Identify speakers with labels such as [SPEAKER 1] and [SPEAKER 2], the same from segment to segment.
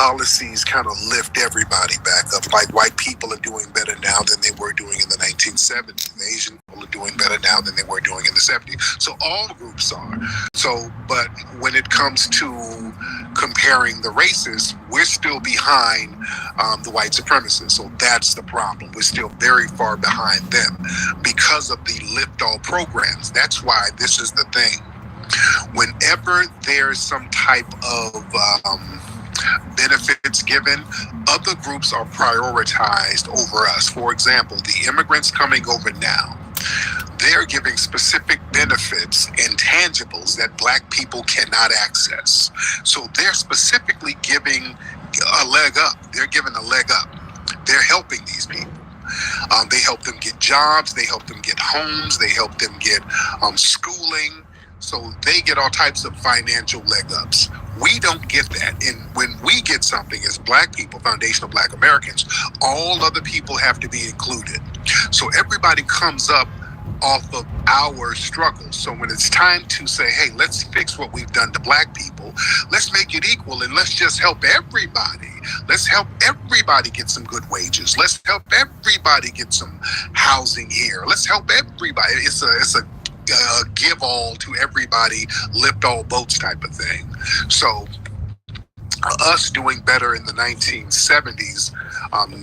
[SPEAKER 1] policies kind of lift everybody back up. Like white people are doing better now than they were doing in the 1970s. The Asian people are doing better now than they were doing in the 70s. So all groups are. So, but when it comes to comparing the races, we're still behind the white supremacists. So that's the problem. We're still very far behind them because of the lift-all programs. That's why this is the thing. Whenever there's some type of benefits given, other groups are prioritized over us. For example, the immigrants coming over now, they're giving specific benefits and tangibles that Black people cannot access. So they're specifically giving a leg up. They're giving a leg up. They're helping these people. They help them get jobs. They help them get homes. They help them get schooling. So they get all types of financial leg ups. We don't get that. And when we get something as Black people, foundational Black Americans, all other people have to be included. So everybody comes up off of our struggles. So when it's time to say, hey, let's fix what we've done to Black people, let's make it equal and let's just help everybody. Let's help everybody get some good wages. Let's help everybody get some housing here. Let's help everybody. It's a give all to everybody, lift all boats type of thing. So us doing better in the 1970s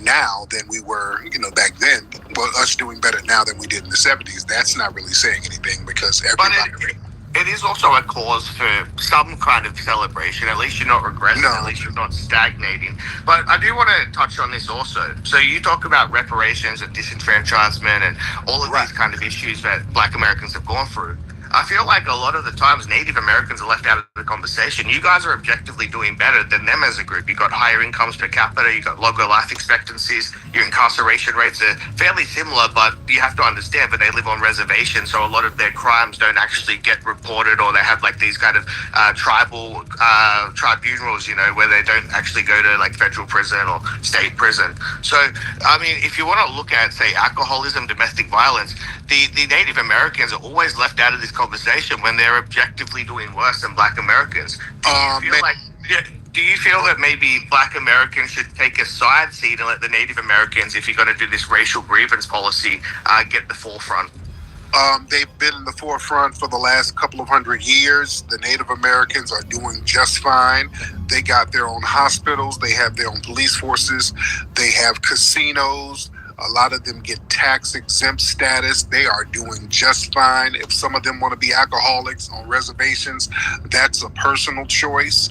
[SPEAKER 1] now than we were, back then, but us doing better now than we did in the 70s, that's not really saying anything because everybody...
[SPEAKER 2] It is also a cause for some kind of celebration. At least you're not regressing. No. At least you're not stagnating. But I do want to touch on this also. So you talk about reparations and disenfranchisement and all of these kind of issues that Black Americans have gone through. I feel like a lot of the times Native Americans are left out of the conversation. You guys are objectively doing better than them as a group. You got higher incomes per capita, you got longer life expectancies, your incarceration rates are fairly similar, but you have to understand that they live on reservations, so a lot of their crimes don't actually get reported, or they have like these kind of tribal tribunals, where they don't actually go to like federal prison or state prison. So, I mean, if you want to look at, say, alcoholism, domestic violence, the Native Americans are always left out of this conversation when they're objectively doing worse than Black Americans. Do you feel that maybe Black Americans should take a side seat and let the Native Americans, if you're going to do this racial grievance policy, get the forefront?
[SPEAKER 1] They've been in the forefront for the last couple of 100 years. The Native Americans are doing just fine. They got their own hospitals. They have their own police forces. They have casinos. A lot of them get tax-exempt status. They are doing just fine. If some of them want to be alcoholics on reservations, that's a personal choice.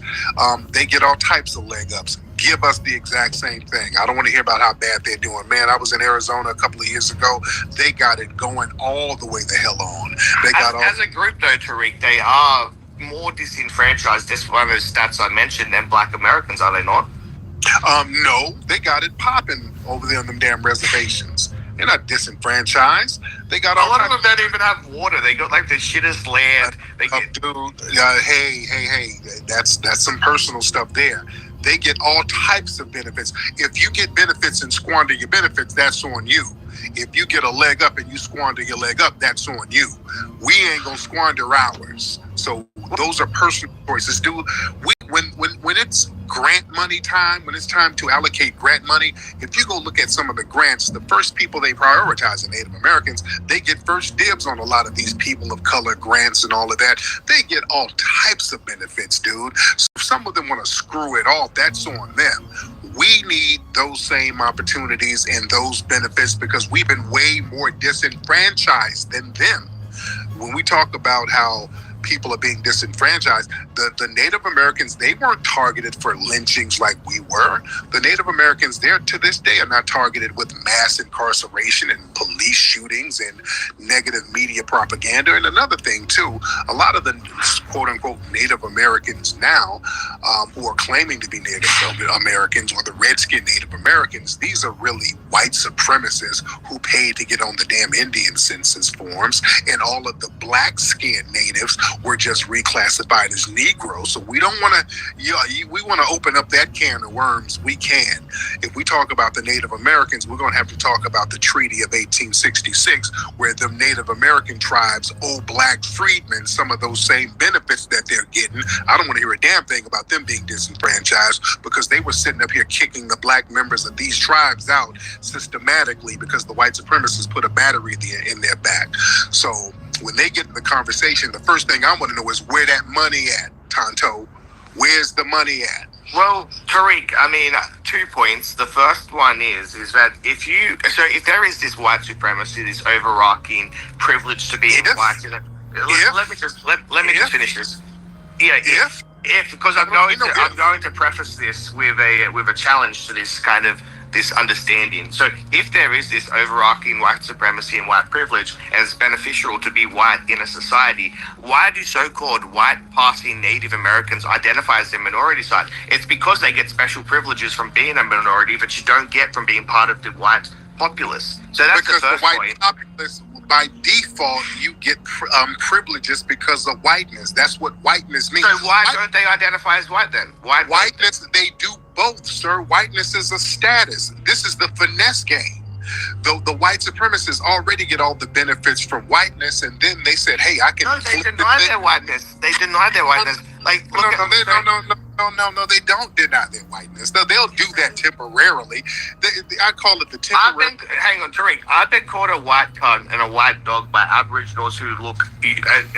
[SPEAKER 1] They get all types of leg ups. Give us the exact same thing. I don't want to hear about how bad they're doing. Man, I was in Arizona a couple of years ago. They got it going all the way the hell on.
[SPEAKER 2] As a group, though, Tariq, they are more disenfranchised. This one of those stats I mentioned than Black Americans, are they not?
[SPEAKER 1] No, they got it popping over there on them damn reservations. They're not disenfranchised. They got
[SPEAKER 2] a lot of them don't even have water. They got like the shittest land.
[SPEAKER 1] Hey, that's some personal stuff there. They get all types of benefits. If you get benefits and squander your benefits, that's on you. If you get a leg up and you squander your leg up, that's on you. We ain't gonna squander ours. So those are personal choices. When it's grant money time, when it's time to allocate grant money, if you go look at some of the grants, the first people they prioritize are Native Americans. They get first dibs on a lot of these people of color grants and all of that. They get all types of benefits, dude. So if some of them want to screw it off, that's on them. We need those same opportunities and those benefits because we've been way more disenfranchised than them. When we talk about how people are being disenfranchised, the Native Americans, they weren't targeted for lynchings like we were. The Native Americans there to this day are not targeted with mass incarceration and police shootings and negative media propaganda. And another thing too, a lot of the quote unquote Native Americans now who are claiming to be Native Americans or the redskin Native Americans, these are really white supremacists who paid to get on the damn Indian census forms, and all of the black skinned natives were just reclassified as Negroes. So we don't want to, we want to open up that can of worms. We can. If we talk about the Native Americans, we're going to have to talk about the Treaty of 1866, where the Native American tribes owe black freedmen some of those same benefits that they're getting. I don't want to hear a damn thing about them being disenfranchised, because they were sitting up here kicking the black members of these tribes out systematically because the white supremacists put a battery in their back. So when they get in the conversation, the first thing I want to know is where that money at, Tonto? Where's the money at?
[SPEAKER 2] Well, Tariq, I mean, 2 points. The first one is that if there is this white supremacy, this overarching privilege to be white, let me just finish this. Yeah, if because I'm going to preface this with a challenge to this understanding. So if there is this overarching white supremacy and white privilege, and it's beneficial to be white in a society, why do so-called white passing Native Americans identify as the minority side? It's because they get special privileges from being a minority that you don't get from being part of the white populace. So that's
[SPEAKER 1] because
[SPEAKER 2] the first
[SPEAKER 1] white
[SPEAKER 2] point.
[SPEAKER 1] Populace, by default, you get privileges because of whiteness. That's what whiteness means.
[SPEAKER 2] So why don't they identify as white then?
[SPEAKER 1] Whiteness, they do both, sir. Whiteness is a status. This is the finesse game. The white supremacists already get all the benefits from whiteness, and then they said, "Hey, I can."
[SPEAKER 2] No, they deny their whiteness. They deny their whiteness. Like,
[SPEAKER 1] no, they don't deny their whiteness. They'll do that temporarily. I call it the temporary.
[SPEAKER 2] Hang on, Tariq. I've been called a white cunt and a white dog by Aboriginals who look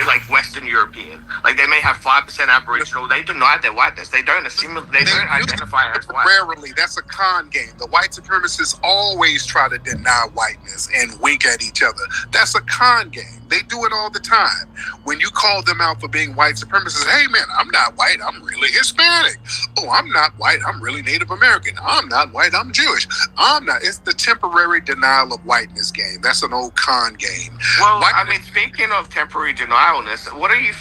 [SPEAKER 2] like Western European. Like, they may have 5% Aboriginal. They deny their whiteness. They don't assimilate. They don't identify as white.
[SPEAKER 1] Temporarily, that's a con game. The white supremacists always try to deny whiteness and wink at each other. That's a con game. They do it all the time. When you call them out for being white supremacists, hey man, I'm not white, I'm really Hispanic. Oh, I'm not white, I'm really Native American. I'm not white, I'm Jewish. I'm not. It's the temporary denial of whiteness game. That's an old con game.
[SPEAKER 2] Well, I mean, speaking of temporary denialness, what are your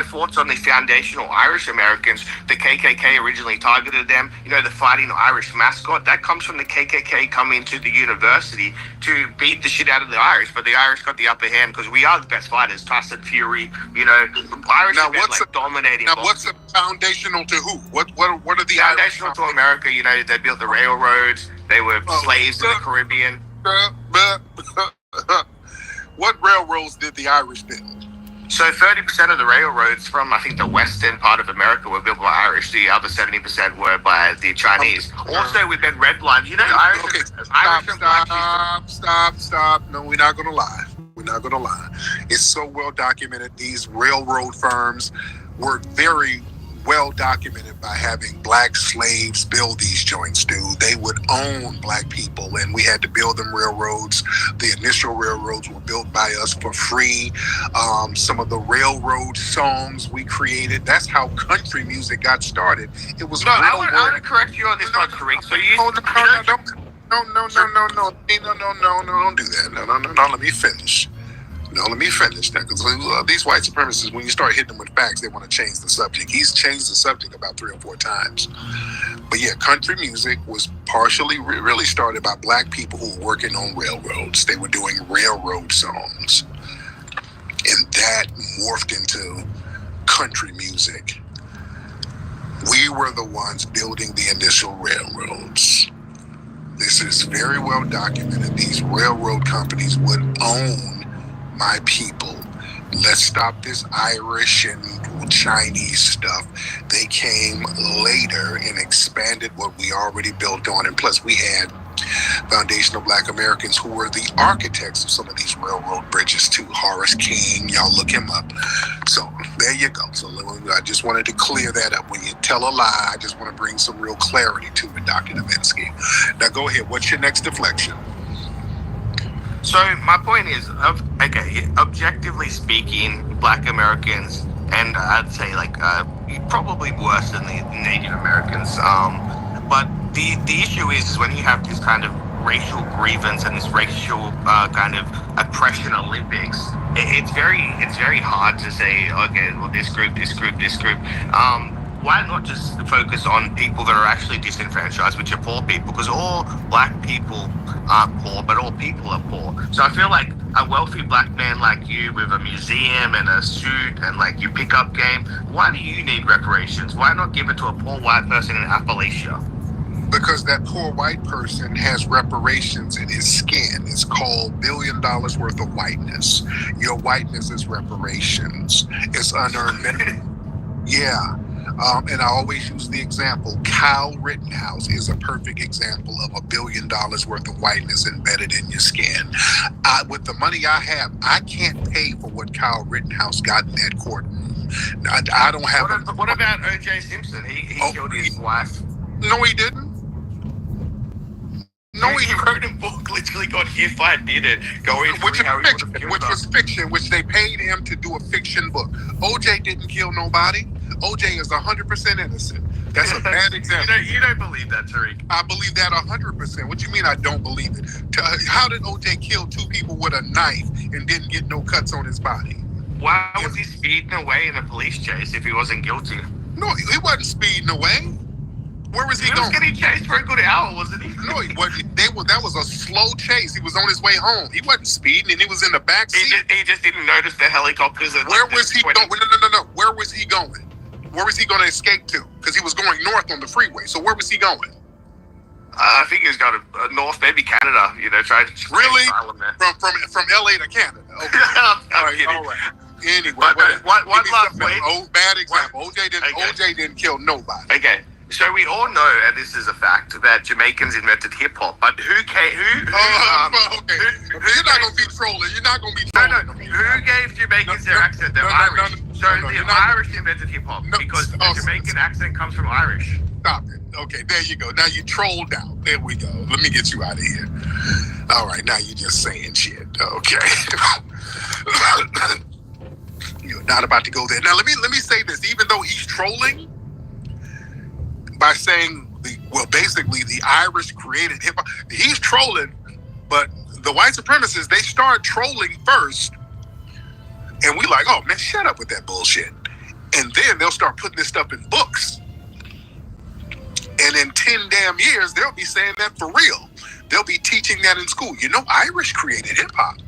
[SPEAKER 2] thoughts on the foundational Irish Americans? The KKK originally targeted them. You know, the Fighting Irish mascot, that comes from the KKK coming to the university to beat the shit out of the Irish, but the Irish got the upper hand because we are the best fighters. Tyson Fury, you know, Irish have been dominating.
[SPEAKER 1] Now, what's the foundational to who? What are the
[SPEAKER 2] foundational
[SPEAKER 1] Irish
[SPEAKER 2] to America? You know, they built the railroads. They were slaves in the Caribbean.
[SPEAKER 1] What railroads did the Irish build?
[SPEAKER 2] So 30% of the railroads from, I think, the western part of America were built by Irish. The other 70% were by the Chinese. Also, we've been redlined. You know, Irish.
[SPEAKER 1] Okay, stop. No, we're not going to lie. We're not going to lie. It's so well documented. These railroad firms were very well documented by having black slaves build these joints, dude. They would own black people, and we had to build them railroads. The initial railroads were built by us for free. Some of the railroad songs we created, that's how country music got started. It was
[SPEAKER 2] I want to correct you on this one, Tariq. So you
[SPEAKER 1] No, don't do that. No, let me finish. Let me finish that, because these white supremacists, when you start hitting them with facts, they want to change the subject. He's changed the subject about 3 or 4 times. But yeah, country music was partially really started by black people who were working on railroads. They were doing railroad songs. And that morphed into country music. We were the ones building the initial railroads. This is very well documented. These railroad companies would own my people. Let's stop this Irish and Chinese stuff. They came later and expanded what we already built on. And plus, we had foundational black Americans who were the architects of some of these railroad bridges too. Horace King, y'all look him up. So there you go. So I just wanted to clear that up. When you tell a lie, I just want to bring some real clarity to it, Dr. Nowinski. Now go ahead. What's your next deflection?
[SPEAKER 2] So my point is, objectively speaking, black Americans, and I'd say probably worse than the Native Americans. But the issue is when you have this kind of racial grievance and this racial kind of oppression Olympics, it's very hard to say, okay, well, this group. Why not just focus on people that are actually disenfranchised, which are poor people? Because all black people aren't poor, but all people are poor. So I feel like a wealthy black man like you with a museum and a suit and like your pickup game, why do you need reparations? Why not give it to a poor white person in Appalachia?
[SPEAKER 1] Because that poor white person has reparations in his skin. It's called $1 billion worth of whiteness. Your whiteness is reparations. It's unearned benefit. Yeah. And I always use the example. Kyle Rittenhouse is a perfect example of $1 billion worth of whiteness embedded in your skin. With the money I have, I can't pay for what Kyle Rittenhouse got in that courtroom. I don't have.
[SPEAKER 2] What about O.J. Simpson? He killed his wife.
[SPEAKER 1] No, he didn't. No,
[SPEAKER 2] he wrote a book, literally got If I Did It,
[SPEAKER 1] which was fiction, which they paid him to do a fiction book. OJ didn't kill nobody. OJ is 100% innocent. That's a bad example.
[SPEAKER 2] You don't believe that, Tariq?
[SPEAKER 1] I believe that 100%. What you mean I don't believe it? How did OJ kill 2 people with a knife and didn't get no cuts on his body?
[SPEAKER 2] Why was he speeding away in a police chase if he wasn't guilty?
[SPEAKER 1] No, he wasn't speeding away. Where was he going?
[SPEAKER 2] He was getting chased for a good hour, wasn't he?
[SPEAKER 1] No, he wasn't. That was a slow chase. He was on his way home. He wasn't speeding, and he was in the back seat.
[SPEAKER 2] He just didn't notice the helicopters.
[SPEAKER 1] Where was he going? No. Where was he going? Where was he going to escape to? Because he was going north on the freeway. So where was he going?
[SPEAKER 2] I think he was going to north, maybe Canada. Trying to
[SPEAKER 1] really from LA to Canada. Okay. All right. Anyway,
[SPEAKER 2] one last point.
[SPEAKER 1] Bad example. OJ didn't kill nobody.
[SPEAKER 2] Okay. So we all know, and this is a fact, that Jamaicans invented hip hop. But who
[SPEAKER 1] okay. You're not gonna be trolling. You're not gonna be trolling.
[SPEAKER 2] No. Who gave Jamaicans their accent? They're Irish. So the Irish invented hip hop because the Jamaican accent comes from Irish.
[SPEAKER 1] Stop it. Okay, there you go. Now you trolled out. There we go. Let me get you out of here. All right, now you're just saying shit. Okay. You're not about to go there. Now let me say this. Even though he's trolling by saying basically the Irish created hip hop, he's trolling, but the white supremacists, they start trolling first, and we like, oh man, shut up with that bullshit. And then they'll start putting this stuff in books. And in 10 damn years, they'll be saying that for real. They'll be teaching that in school. Irish created hip hop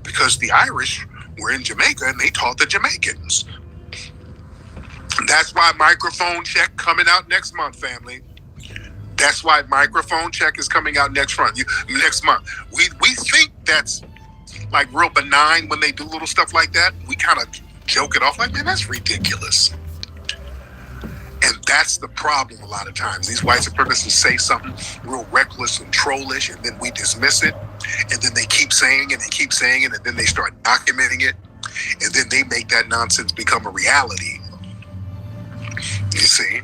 [SPEAKER 1] because the Irish were in Jamaica and they taught the Jamaicans. That's why Microphone Check coming out next month, family. That's why Microphone Check is coming out next month. We think that's like real benign when they do little stuff like that. We kind of joke it off like, man, that's ridiculous. And that's the problem a lot of times. These white supremacists say something real reckless and trollish, and then we dismiss it. And then they keep saying it and keep saying it, and then they start documenting it. And then they make that nonsense become a reality. You see?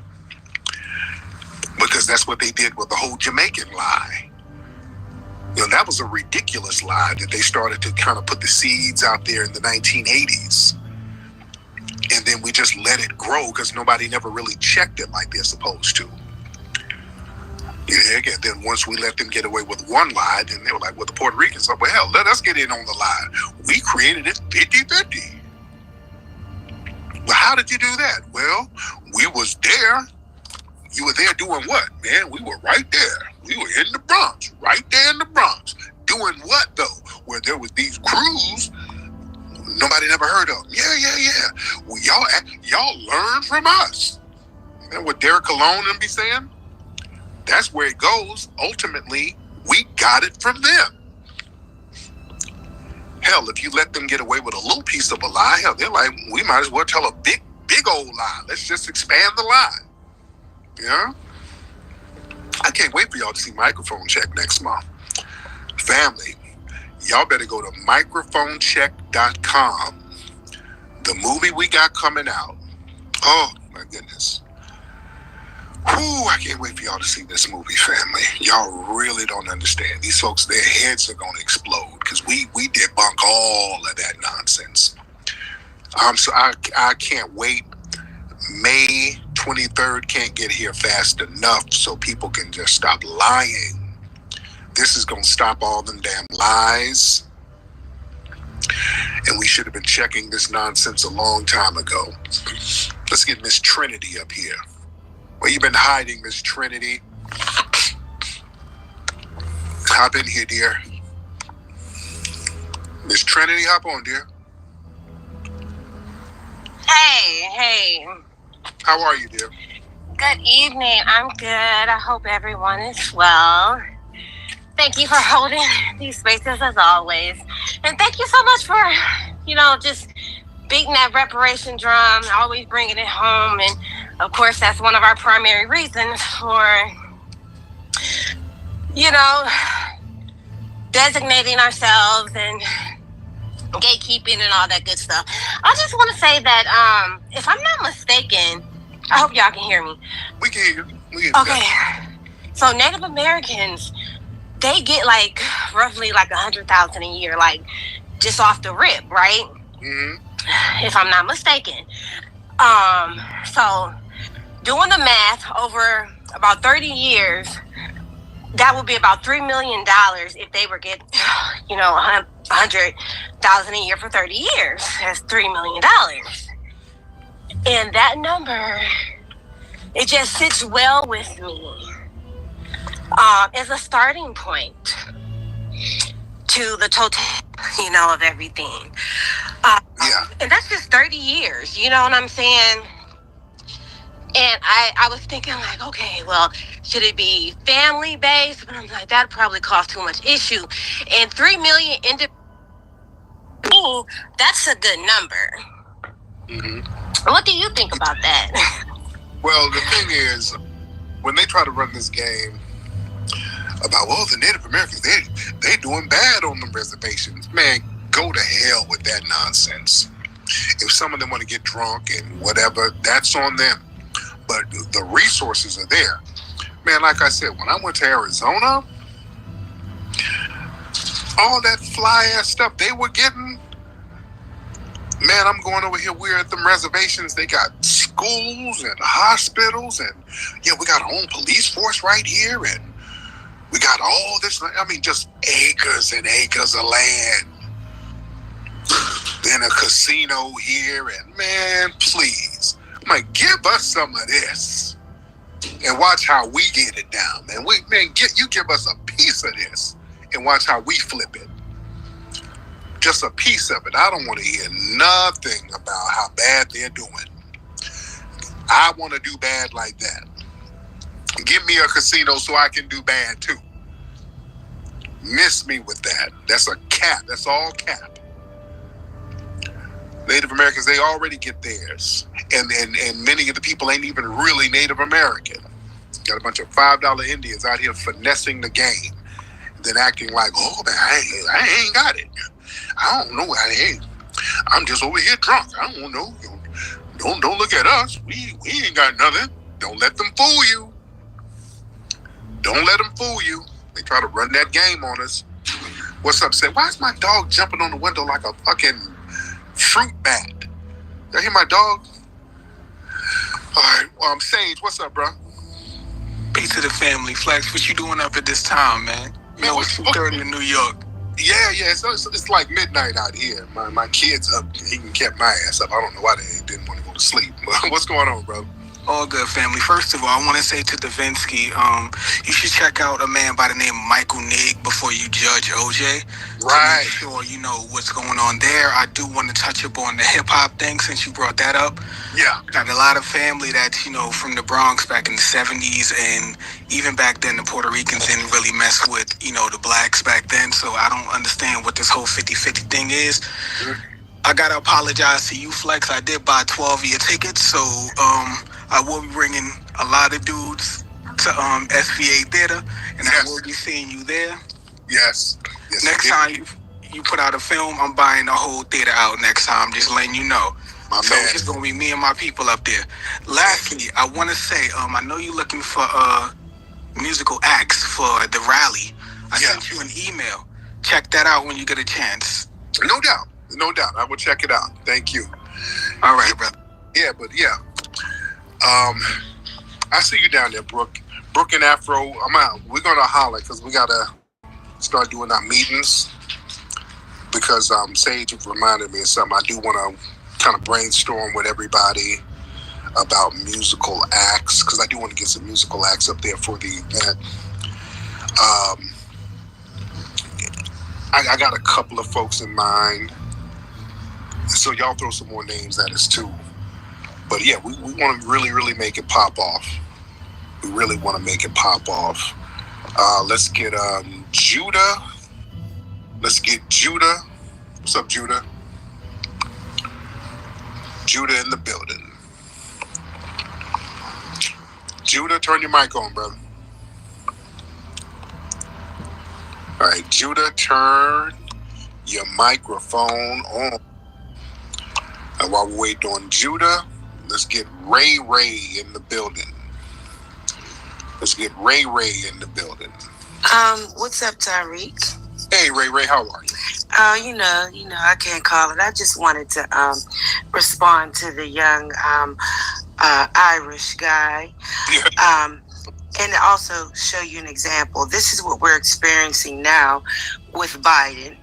[SPEAKER 1] Because that's what they did with the whole Jamaican lie. That was a ridiculous lie that they started to kind of put the seeds out there in the 1980s. And then we just let it grow because nobody never really checked it like they're supposed to. And then once we let them get away with one lie, then they were like, well, the Puerto Ricans are, well, hell, let us get in on the lie. We created it 50-50. Well, how did you do that? Well, we was there. You were there doing what, man? We were right there. We were in the Bronx, right there in the Bronx. Doing what, though? Where there was these crews nobody never heard of. Yeah. Well, y'all learn from us. And what Derek Colon and be saying? That's where it goes. Ultimately, we got it from them. Hell, if you let them get away with a little piece of a lie, hell, they're like, we might as well tell a big old lie. Let's just expand the lie. Yeah? I can't wait for y'all to see Microphone Check next month. Family, y'all better go to microphonecheck.com. The movie we got coming out. Oh, my goodness. Whew, I can't wait for y'all to see this movie, family. Y'all really don't understand. These folks, their heads are going to explode because we debunk all of that nonsense. So I can't wait. May 23rd can't get here fast enough so people can just stop lying. This is going to stop all them damn lies. And we should have been checking this nonsense a long time ago. Let's get Miss Trinity up here. Where you been hiding, Miss Trinity? Hop in here, dear. Miss Trinity, hop on, dear.
[SPEAKER 3] Hey.
[SPEAKER 1] How are you, dear?
[SPEAKER 3] Good evening. I'm good. I hope everyone is well. Thank you for holding these spaces as always. And thank you so much for, just beating that reparation drum, always bringing it home. And of course, that's one of our primary reasons for, designating ourselves and gatekeeping and all that good stuff. I just want to say that, if I'm not mistaken, I hope y'all can hear me.
[SPEAKER 1] We can hear you.
[SPEAKER 3] Okay. So Native Americans, they get roughly $100,000 a year, just off the rip, right?
[SPEAKER 1] Mm-hmm.
[SPEAKER 3] If I'm not mistaken. So doing the math over about 30 years, that would be about $3 million if they were getting, $100,000 a year for 30 years. That's $3 million. And that number, it just sits well with me as a starting point to the total, of everything. And that's just 30 years, you know what I'm saying? And I was thinking okay, well, should it be family based? But I'm like, that'd probably cause too much issue. And 3 million that's a good number.
[SPEAKER 1] Mm-hmm.
[SPEAKER 3] What do you think about that?
[SPEAKER 1] Well, the thing is, when they try to run this game about, the Native Americans, they doing bad on the reservations. Man, go to hell with that nonsense. If some of them want to get drunk and whatever, that's on them. But the resources are there. Man, like I said, when I went to Arizona, all that fly-ass stuff they were getting, man, I'm going over here. We're at them reservations. They got schools and hospitals, and we got our own police force right here, and we got all this. I mean, just acres and acres of land. Then a casino here, and man, please, I'm like, give us some of this, and watch how we get it down, man. You give us a piece of this, and watch how we flip it. Just a piece of it. I don't want to hear nothing about how bad they're doing. I want to do bad like that. Give me a casino so I can do bad too. Miss me with that. That's a cap. That's all cap. Native Americans, they already get theirs. And many of the people ain't even really Native American. Got a bunch of $5 Indians out here finessing the game. Then acting like, oh man, I ain't got it. I don't know. I'm just over here drunk. I don't know. Don't look at us. We ain't got nothing. Don't let them fool you. Don't let them fool you. They try to run that game on us. What's up, say? Why is my dog jumping on the window like a fucking fruit bat? Y'all hear my dog? All right. Sage, what's up, bro?
[SPEAKER 4] Peace to the family. Flex, what you doing up at this time, man? It's 2:30 in New York.
[SPEAKER 1] Yeah. It's like midnight out here. My kid's up. He can keep my ass up. I don't know why they didn't want to go to sleep. What's going on, bro?
[SPEAKER 4] All good, family. First of all, I want to say to Davinsky, you should check out a man by the name of Michael Nigg before you judge OJ.
[SPEAKER 1] Right.
[SPEAKER 4] To make sure you know what's going on there. I do want to touch upon the hip-hop thing since you brought that up.
[SPEAKER 1] Yeah.
[SPEAKER 4] Got a lot of family that's, from the Bronx back in the 70s, and even back then the Puerto Ricans didn't really mess with, the blacks back then, so I don't understand what this whole 50-50 thing is. Mm-hmm. I gotta apologize to you, Flex. I did buy 12 of your tickets, so I will be bringing a lot of dudes to SVA Theater, and yes. I will be seeing you there.
[SPEAKER 1] Yes.
[SPEAKER 4] Next time you put out a film, I'm buying the whole theater out next time, just letting you know. So it's just gonna be me and my people up there. Lastly, I want to say, I know you're looking for musical acts for the rally. I sent you an email. Check that out when you get a chance.
[SPEAKER 1] No doubt. I will check it out. Thank you.
[SPEAKER 4] All right, brother.
[SPEAKER 1] Yeah, but I see you down there, Brooke and Afro. I'm out. We're gonna holler because we gotta start doing our meetings. Because Sage reminded me of something. I do want to kind of brainstorm with everybody about musical acts because I do want to get some musical acts up there for the event. I got a couple of folks in mind. So y'all throw some more names at us too. But yeah, we want to really, really make it pop off. We really want to make it pop off. Let's get Judah. Let's get Judah. What's up, Judah? Judah in the building. Judah, turn your mic on, brother. All right, Judah, turn your microphone on. And while we wait on Judah, let's get Ray in the building. Let's get Ray in the building.
[SPEAKER 5] What's up, Tyreek?
[SPEAKER 1] Hey, Ray, how are you?
[SPEAKER 5] You know, I can't call it. I just wanted to respond to the young Irish guy.
[SPEAKER 1] Yeah.
[SPEAKER 5] And also show you an example. This is what we're experiencing now with Biden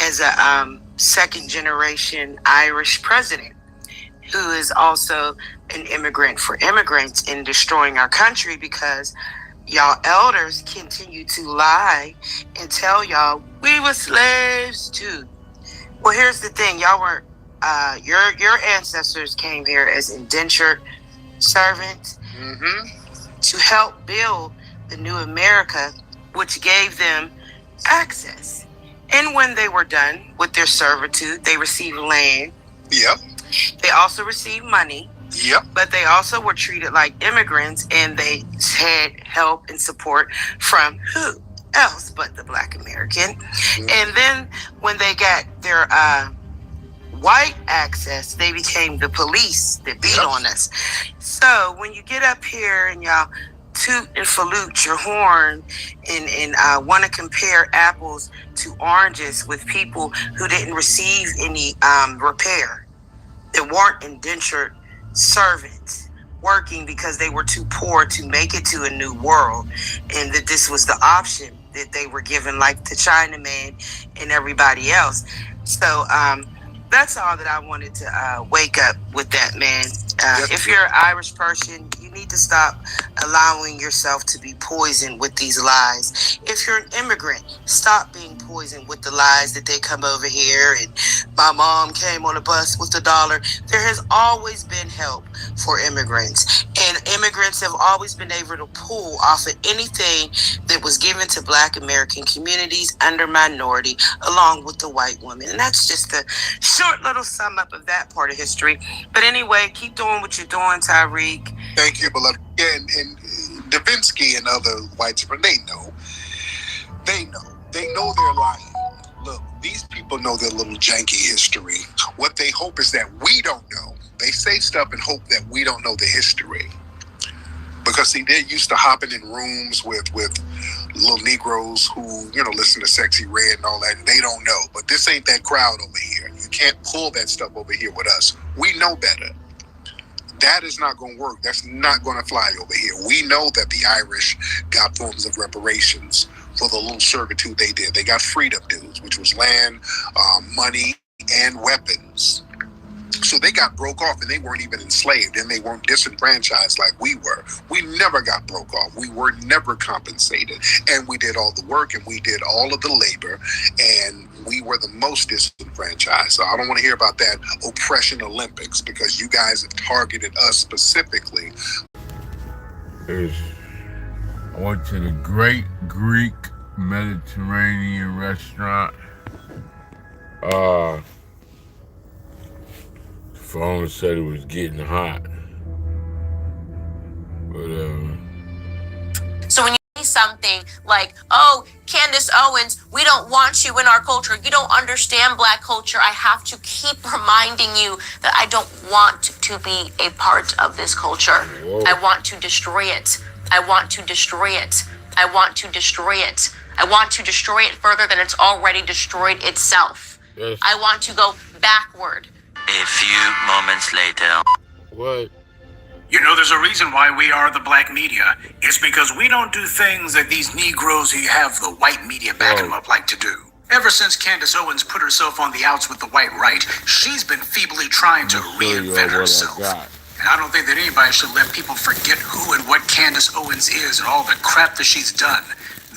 [SPEAKER 5] as a second generation Irish president who is also an immigrant for immigrants in destroying our country because y'all elders continue to lie and tell y'all we were slaves too. Well, here's the thing. Y'all were, your ancestors came here as indentured servants to help build the new America, which gave them access. And when they were done with their servitude, they received land.
[SPEAKER 1] Yep.
[SPEAKER 5] They also received money.
[SPEAKER 1] Yep.
[SPEAKER 5] But they also were treated like immigrants, and they had help and support from who else but the Black American. And then when they got their white access, they became the police that beat on us. So when you get up here and y'all toot and salute your horn and want to compare apples to oranges with people who didn't receive any repair, that weren't indentured servants working because they were too poor to make it to a new world, and that this was the option that they were given, like the Chinaman and everybody else. So that's all that I wanted to wake up with that, man. If you're an Irish person, you need to stop allowing yourself to be poisoned with these lies. If you're an immigrant, stop being poisoned with the lies that they come over here and my mom came on a bus with $1. There has always been help for immigrants, and immigrants have always been able to pull off of anything that was given to Black American communities under minority, along with the white woman. And that's just a short little sum up of that part of history. But anyway, keep doing what you're doing, Tyreek.
[SPEAKER 1] Thank you, beloved. Yeah, and Davinsky and other whites, they know they're lying. Look, these people know their little janky history. What they hope is that we don't know. They say stuff and hope that we don't know the history. Because see, they're used to hopping in rooms with little Negroes who, listen to Sexy Red and all that, and they don't know. But this ain't that crowd over here. You can't pull that stuff over here with us. We know better. That is not going to work. That's not going to fly over here. We know that the Irish got forms of reparations for the little servitude they did. They got freedom dues, which was land, money, and weapons. So they got broke off, and they weren't even enslaved, and they weren't disenfranchised like we were. We never got broke off. We were never compensated, and we did all the work, and we did all of the labor, and we were the most disenfranchised. So I don't want to hear about that oppression Olympics, because you guys have targeted us specifically.
[SPEAKER 6] I went to the Great Greek Mediterranean restaurant. The phone said it was getting hot. But
[SPEAKER 7] So when you say something like, oh, Candace Owens, we don't want you in our culture. You don't understand Black culture. I have to keep reminding you that I don't want to be a part of this culture.
[SPEAKER 6] Whoa.
[SPEAKER 7] I want to destroy it. I want to destroy it. I want to destroy it. I want to destroy it further than it's already destroyed itself.
[SPEAKER 6] Yes.
[SPEAKER 7] I want to go backward.
[SPEAKER 8] A few moments later.
[SPEAKER 6] what?
[SPEAKER 9] You know, there's a reason why we are the black media. It's because we don't do things that these Negroes who have the white media backing them up like to do. Ever since Candace Owens put herself on the outs with the white right, she's been feebly trying to reinvent herself. And I don't think that anybody should let people forget who and what Candace Owens is and all the crap that she's done.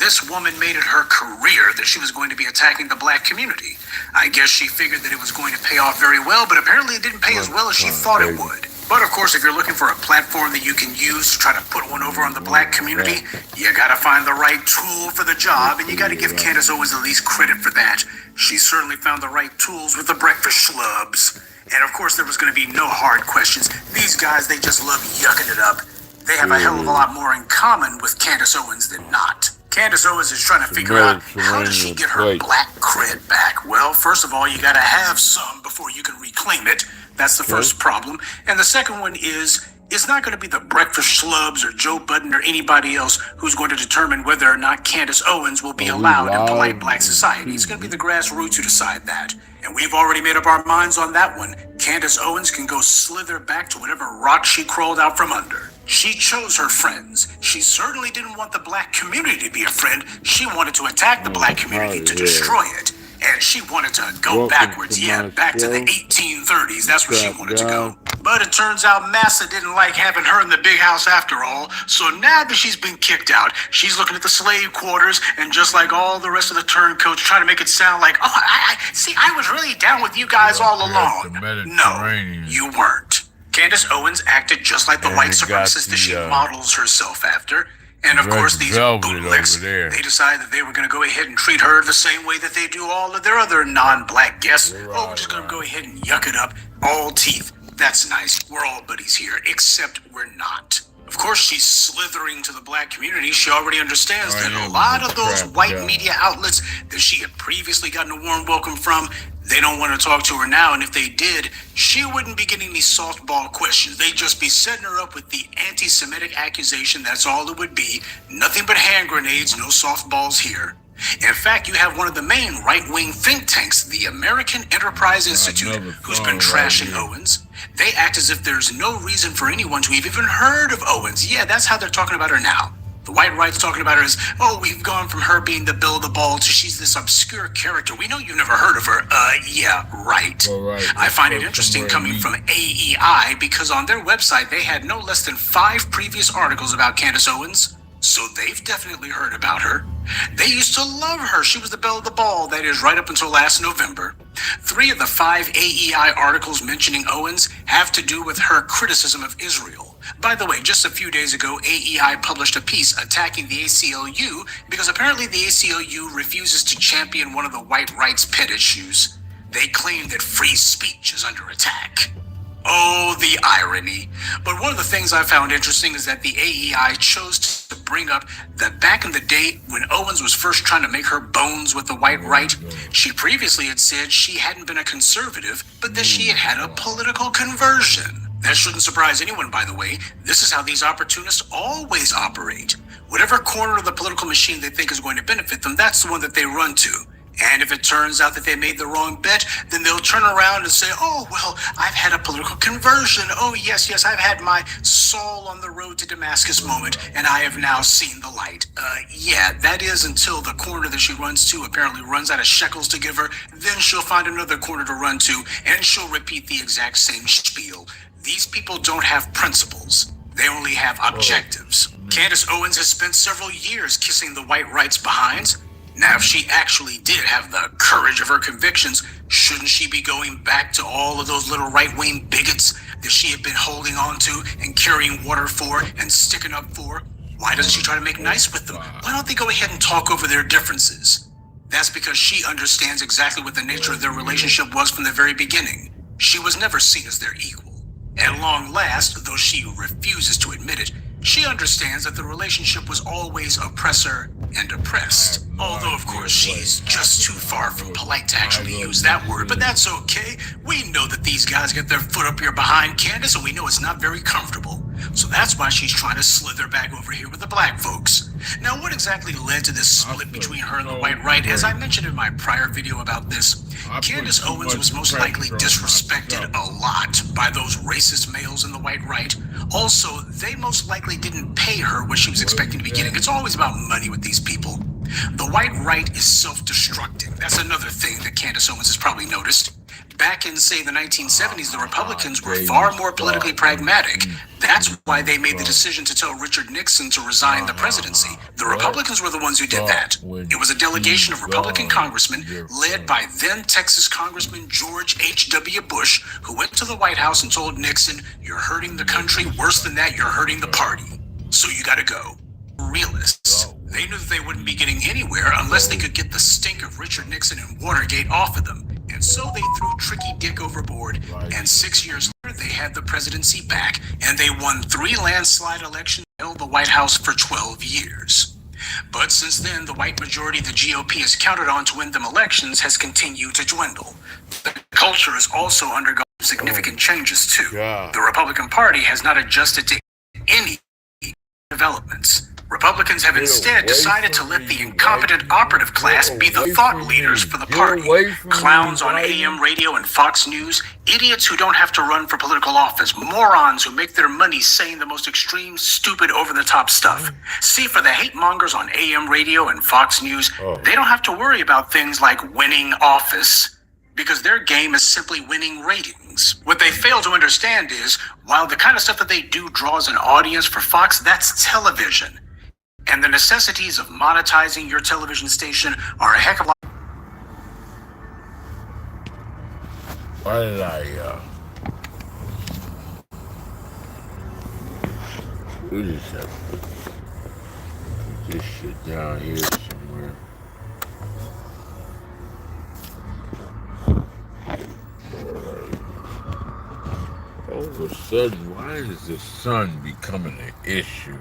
[SPEAKER 9] This woman made it her career that she was going to be attacking the black community. I guess she figured that it was going to pay off very well, but apparently it didn't pay as well as she thought it would. But of course, if you're looking for a platform that you can use to try to put one over on the black community, you gotta find the right tool for the job, and you gotta give Candace Owens at least credit for that. She certainly found the right tools with the breakfast schlubs. And of course, there was gonna be no hard questions. These guys, they just love yucking it up. They have a hell of a lot more in common with Candace Owens than not. Candace Owens is trying to figure out how does she get her black cred back. Well, first of all, you gotta have some before you can reclaim it. That's the first problem. And the second one is, it's not going to be the breakfast schlubs or Joe Budden or anybody else who's going to determine whether or not Candace Owens will be allowed in polite black society. It's going to be the grassroots who decide that. And we've already made up our minds on that one. Candace Owens can go slither back to whatever rock she crawled out from under. She chose her friends. She certainly didn't want the black community to be a friend. She wanted to attack the black community to destroy it. And she wanted to go backwards, back to the 1830s. That's where she wanted to go. But it turns out Massa didn't like having her in the big house after all. So now that she's been kicked out, she's looking at the slave quarters, and just like all the rest of the turncoats, trying to make it sound like, oh, I was really down with you guys all along. No, you weren't. Candace Owens acted just like the white supremacist that she models herself after. And of course, these bootlicks, they decided that they were going to go ahead and treat her the same way that they do all of their other non-black guests. Oh, we're just going to go ahead and yuck it up. All teeth. That's nice. We're all buddies here, except we're not. Of course, she's slithering to the black community. She already understands that a lot of those white media outlets that she had previously gotten a warm welcome from, they don't want to talk to her now, and if they did, she wouldn't be getting these softball questions. They'd just be setting her up with the anti-Semitic accusation. That's all it would be. Nothing but hand grenades, no softballs here. In fact, you have one of the main right-wing think tanks, the American Enterprise Institute, who's been trashing Owens. They act as if there's no reason for anyone to have even heard of Owens. Yeah, that's how they're talking about her now. The white right's talking about her as, oh, we've gone from her being the belle of the ball to she's this obscure character. We know you've never heard of her. Yeah, right. I find it interesting coming from AEI because on their website, they had no less than 5 previous articles about Candace Owens. So they've definitely heard about her. They used to love her. She was the belle of the ball, that is, right up until last November. 3 of the 5 AEI articles mentioning Owens have to do with her criticism of Israel. By the way, just a few days ago, AEI published a piece attacking the ACLU because apparently the ACLU refuses to champion one of the white right's pet issues. They claim that free speech is under attack. Oh, the irony. But one of the things I found interesting is that the AEI chose to bring up that back in the day when Owens was first trying to make her bones with the white right, she previously had said she hadn't been a conservative, but that she had had a political conversion. That shouldn't surprise anyone, by the way. This is how these opportunists always operate. Whatever corner of the political machine they think is going to benefit them, that's the one that they run to. And if it turns out that they made the wrong bet, then they'll turn around and say, oh, well, I've had a political conversion. Oh, yes, I've had my Saul on the road to Damascus moment, and I have now seen the light. Yeah, that is until the corner that she runs to apparently runs out of shekels to give her. Then she'll find another corner to run to, and she'll repeat the exact same spiel. These people don't have principles. They only have objectives. Candace Owens has spent several years kissing the white right's behinds. Now, if she actually did have the courage of her convictions, shouldn't she be going back to all of those little right-wing bigots that she had been holding on to and carrying water for and sticking up for? Why doesn't she try to make nice with them? Why don't they go ahead and talk over their differences? That's because she understands exactly what the nature of their relationship was from the very beginning. She was never seen as their equal. At long last, though she refuses to admit it, she understands that the relationship was always oppressor and oppressed. Although, of course, she's just too far from polite to actually use that word, but that's okay. We know that these guys get their foot up here behind Candace, and we know it's not very comfortable. So that's why she's trying to slither back over here with the black folks. Now, what exactly led to this split between her and the white right? As I mentioned in my prior video about this, Candace Owens was most likely disrespected a lot by those racist males in the white right. Also, they most likely didn't pay her what she was expecting to be getting. It's always about money with these people. The white right is self-destructing. That's another thing that Candace Owens has probably noticed. Back in, say, the 1970s, the Republicans were far more politically pragmatic. That's why they made the decision to tell Richard Nixon to resign the presidency. The Republicans were the ones who did that. It was a delegation of Republican congressmen led by then Texas Congressman George H.W. Bush, who went to the White House and told Nixon, "You're hurting the country. Worse than that, you're hurting the party. So you gotta go." Realists. They knew that they wouldn't be getting anywhere unless they could get the stink of Richard Nixon and Watergate off of them. And so they threw Tricky Dick overboard, and 6 years later they had the presidency back, and they won 3 landslide elections and held the White House for 12 years. But since then, the white majority the GOP has counted on to win them elections has continued to dwindle. The culture has also undergone significant changes too. The Republican Party has not adjusted to any developments. Republicans have instead decided to let the incompetent operative class be the thought leaders for the party. Clowns on AM radio and Fox News, idiots who don't have to run for political office, morons who make their money saying the most extreme, stupid, over-the-top stuff. See, for the hate mongers on AM radio and Fox News, they don't have to worry about things like winning office, because their game is simply winning ratings. What they fail to understand is, while the kind of stuff that they do draws an audience for Fox, that's television. And the necessities of monetizing your television station are a heck of a lot.
[SPEAKER 6] Why did I, we just have to put this shit down here somewhere. All of a sudden, why is the sun becoming an issue?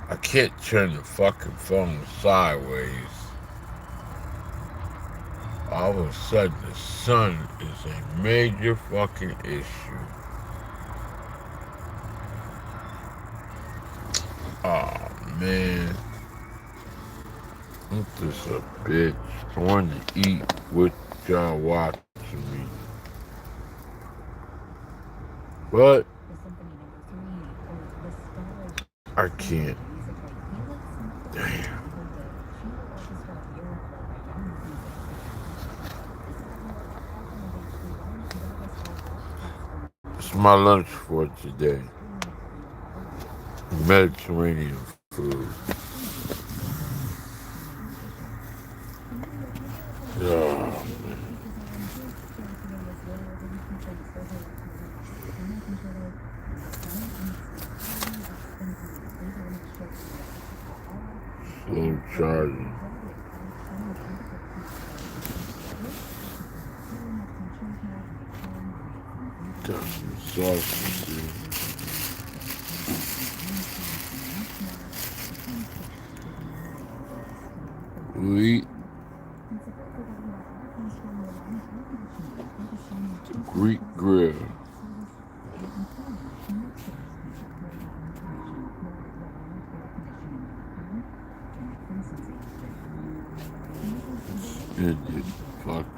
[SPEAKER 6] I can't turn the fucking phone sideways. All of a sudden, the sun is a major fucking issue. Oh, man. Ain't this a bitch? I want to eat with y'all watching me. But I can't. Damn. It's my lunch for today. Mediterranean food. Oh, man. Slow charging. Got some sausage here. We eat the Greek grill. It fucking